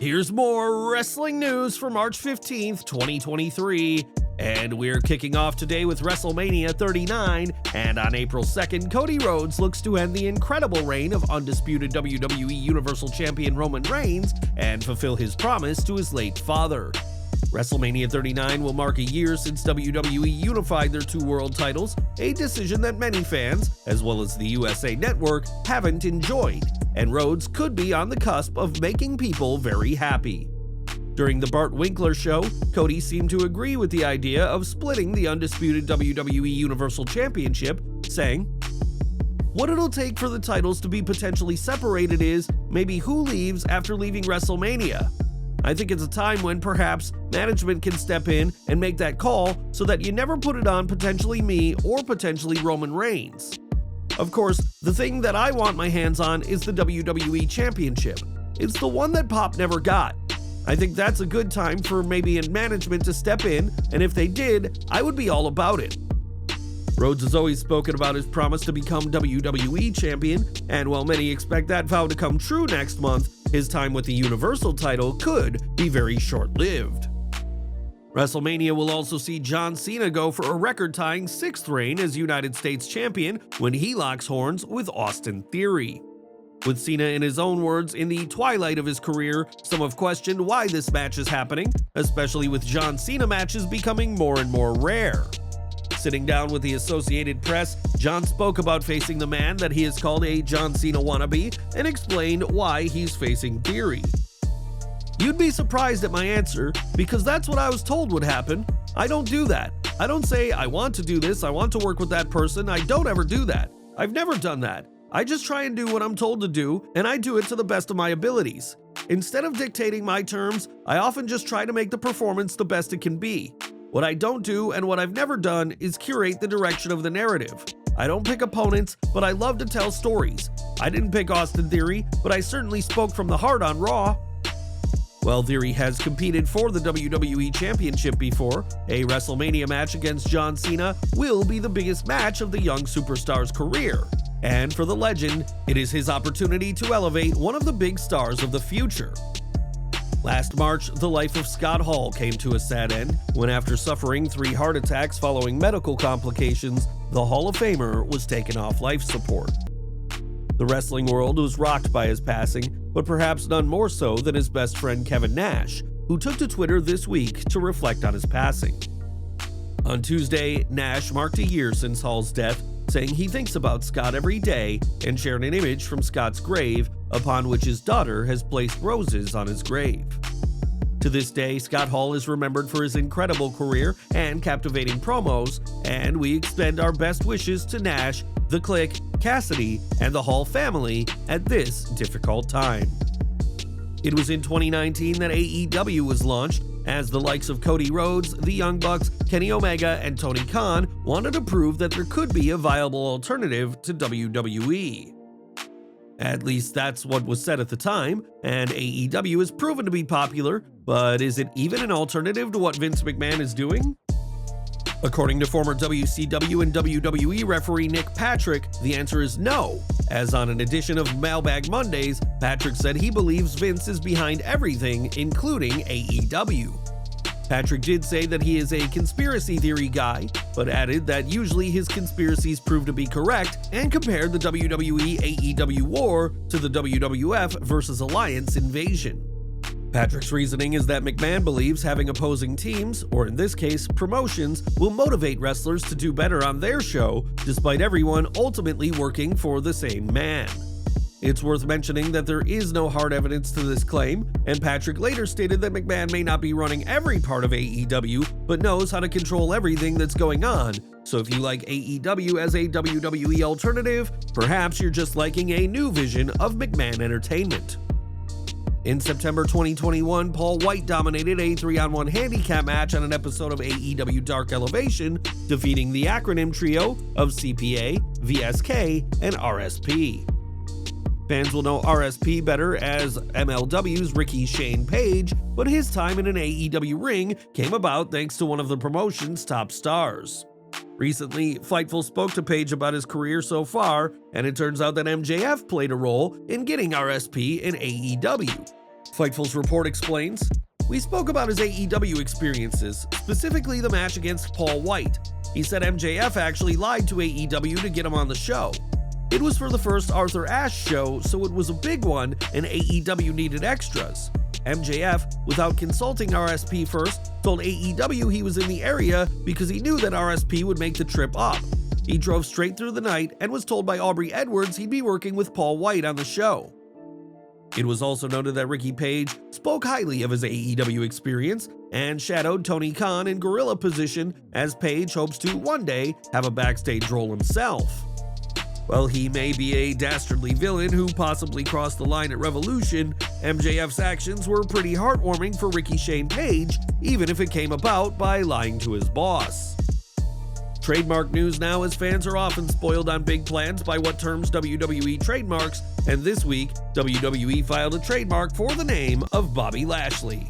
Here's more wrestling news for March 15th, 2023. And we're kicking off today with WrestleMania 39, and on April 2nd, Cody Rhodes looks to end the incredible reign of undisputed WWE Universal Champion Roman Reigns and fulfill his promise to his late father. WrestleMania 39 will mark a year since WWE unified their two world titles, a decision that many fans, as well as the USA Network, haven't enjoyed, and Rhodes could be on the cusp of making people very happy. During the Bart Winkler show, Cody seemed to agree with the idea of splitting the undisputed WWE Universal Championship, saying, "What it'll take for the titles to be potentially separated is maybe who leaves after leaving WrestleMania. I think it's a time when perhaps management can step in and make that call so that you never put it on potentially me or potentially Roman Reigns. Of course, the thing that I want my hands on is the WWE Championship. It's the one that Pop never got. I think that's a good time for maybe a management to step in, and if they did, I would be all about it." Rhodes has always spoken about his promise to become WWE champion, and while many expect that vow to come true next month, his time with the Universal title could be very short-lived. WrestleMania will also see John Cena go for a record-tying 6th reign as United States champion when he locks horns with Austin Theory. With Cena, in his own words, in the twilight of his career, some have questioned why this match is happening, especially with John Cena matches becoming more and more rare. Sitting down with the Associated Press, John spoke about facing the man that he has called a John Cena wannabe and explained why he's facing Theory. "You'd be surprised at my answer, because that's what I was told would happen. I don't do that. I don't say, I want to do this, I want to work with that person. I don't ever do that. I've never done that. I just try and do what I'm told to do, and I do it to the best of my abilities. Instead of dictating my terms, I often just try to make the performance the best it can be. What I don't do and what I've never done is curate the direction of the narrative. I don't pick opponents, but I love to tell stories. I didn't pick Austin Theory, but I certainly spoke from the heart on Raw." While Theory has competed for the WWE Championship before, a WrestleMania match against John Cena will be the biggest match of the young superstar's career. And for the legend, it is his opportunity to elevate one of the big stars of the future. Last March, the life of Scott Hall came to a sad end when, after suffering 3 heart attacks following medical complications, the Hall of Famer was taken off life support. The wrestling world was rocked by his passing, but perhaps none more so than his best friend Kevin Nash, who took to Twitter this week to reflect on his passing. On Tuesday, Nash marked a year since Hall's death, saying he thinks about Scott every day, and shared an image from Scott's grave, upon which his daughter has placed roses on his grave. To this day, Scott Hall is remembered for his incredible career and captivating promos, and we extend our best wishes to Nash, The Click, Cassidy, and the Hall family at this difficult time. It was in 2019 that AEW was launched, as the likes of Cody Rhodes, the Young Bucks, Kenny Omega, and Tony Khan wanted to prove that there could be a viable alternative to WWE. At least that's what was said at the time, and AEW has proven to be popular, but is it even an alternative to what Vince McMahon is doing? According to former WCW and WWE referee Nick Patrick, the answer is no, as on an edition of Mailbag Mondays, Patrick said he believes Vince is behind everything, including AEW. Patrick did say that he is a conspiracy theory guy, but added that usually his conspiracies prove to be correct, and compared the WWE-AEW war to the WWF versus Alliance invasion. Patrick's reasoning is that McMahon believes having opposing teams, or in this case, promotions, will motivate wrestlers to do better on their show, despite everyone ultimately working for the same man. It's worth mentioning that there is no hard evidence to this claim, and Patrick later stated that McMahon may not be running every part of AEW, but knows how to control everything that's going on. So if you like AEW as a WWE alternative, perhaps you're just liking a new vision of McMahon entertainment. In September 2021, Paul Wight dominated a 3-on-1 handicap match on an episode of AEW Dark Elevation, defeating the acronym trio of CPA, VSK, and RSP. Fans will know RSP better as MLW's Ricky Shane Page, but his time in an AEW ring came about thanks to one of the promotion's top stars. Recently, Fightful spoke to Page about his career so far, and it turns out that MJF played a role in getting RSP in AEW. Fightful's report explains, "We spoke about his AEW experiences, specifically the match against Paul Wight. He said MJF actually lied to AEW to get him on the show. It was for the first Arthur Ashe show, so it was a big one and AEW needed extras. MJF, without consulting RSP first, told AEW he was in the area because he knew that RSP would make the trip up. He drove straight through the night and was told by Aubrey Edwards he'd be working with Paul Wight on the show." It was also noted that Ricky Page spoke highly of his AEW experience and shadowed Tony Khan in gorilla position as Page hopes to one day have a backstage role himself. While he may be a dastardly villain who possibly crossed the line at Revolution, MJF's actions were pretty heartwarming for Ricky Shane Page, even if it came about by lying to his boss. Trademark news now, as fans are often spoiled on big plans by what terms WWE trademarks, and this week, WWE filed a trademark for the name of Bobby Lashley.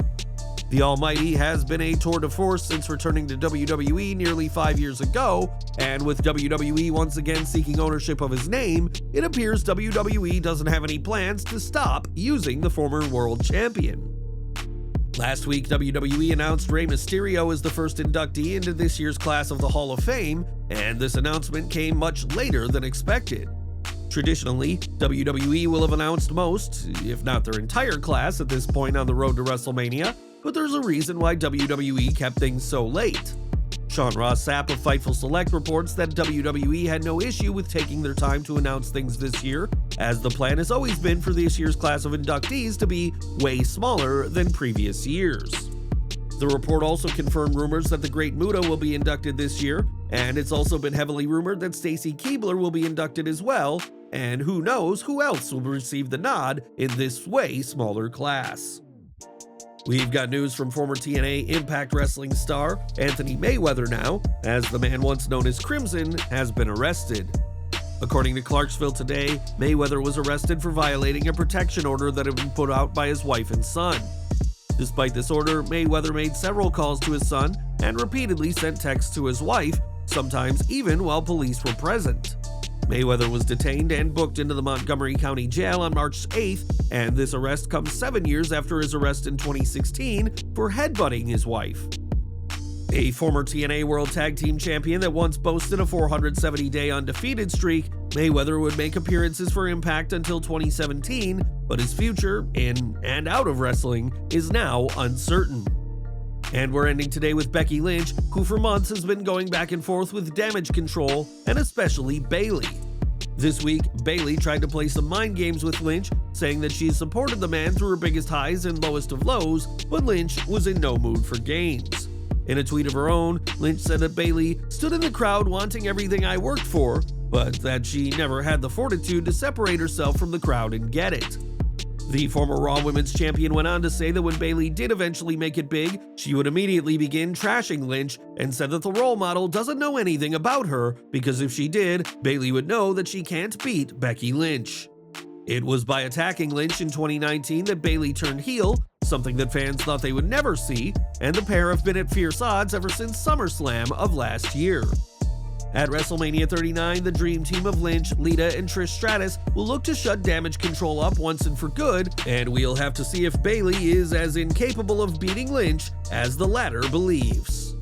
The Almighty has been a tour de force since returning to WWE nearly 5 years ago, and with WWE once again seeking ownership of his name, it appears WWE doesn't have any plans to stop using the former world champion. Last week, WWE announced Rey Mysterio as the first inductee into this year's class of the Hall of Fame, and this announcement came much later than expected. Traditionally, WWE will have announced most, if not their entire class at this point on the road to WrestleMania, but there's a reason why WWE kept things so late. Sean Ross Sapp of Fightful Select reports that WWE had no issue with taking their time to announce things this year, as the plan has always been for this year's class of inductees to be way smaller than previous years. The report also confirmed rumors that the Great Muta will be inducted this year, and it's also been heavily rumored that Stacy Keibler will be inducted as well, and who knows who else will receive the nod in this way smaller class. We've got news from former TNA Impact Wrestling star Anthony Mayweather now, as the man once known as Crimson has been arrested. According to Clarksville Today, Mayweather was arrested for violating a protection order that had been put out by his wife and son. Despite this order, Mayweather made several calls to his son and repeatedly sent texts to his wife, sometimes even while police were present. Mayweather was detained and booked into the Montgomery County Jail on March 8th, and this arrest comes 7 years after his arrest in 2016 for headbutting his wife. A former TNA World Tag Team Champion that once boasted a 470-day undefeated streak, Mayweather would make appearances for Impact until 2017, but his future, in and out of wrestling, is now uncertain. And we're ending today with Becky Lynch, who for months has been going back and forth with Damage Control, and especially Bayley. This week, Bayley tried to play some mind games with Lynch, saying that she supported the man through her biggest highs and lowest of lows, but Lynch was in no mood for games. In a tweet of her own, Lynch said that Bayley stood in the crowd wanting everything I worked for, but that she never had the fortitude to separate herself from the crowd and get it. The former Raw Women's Champion went on to say that when Bayley did eventually make it big, she would immediately begin trashing Lynch, and said that the role model doesn't know anything about her because if she did, Bayley would know that she can't beat Becky Lynch. It was by attacking Lynch in 2019 that Bayley turned heel, something that fans thought they would never see, and the pair have been at fierce odds ever since SummerSlam of last year. At WrestleMania 39, the dream team of Lynch, Lita, and Trish Stratus will look to shut Damage Control up once and for good, and we'll have to see if Bayley is as incapable of beating Lynch as the latter believes.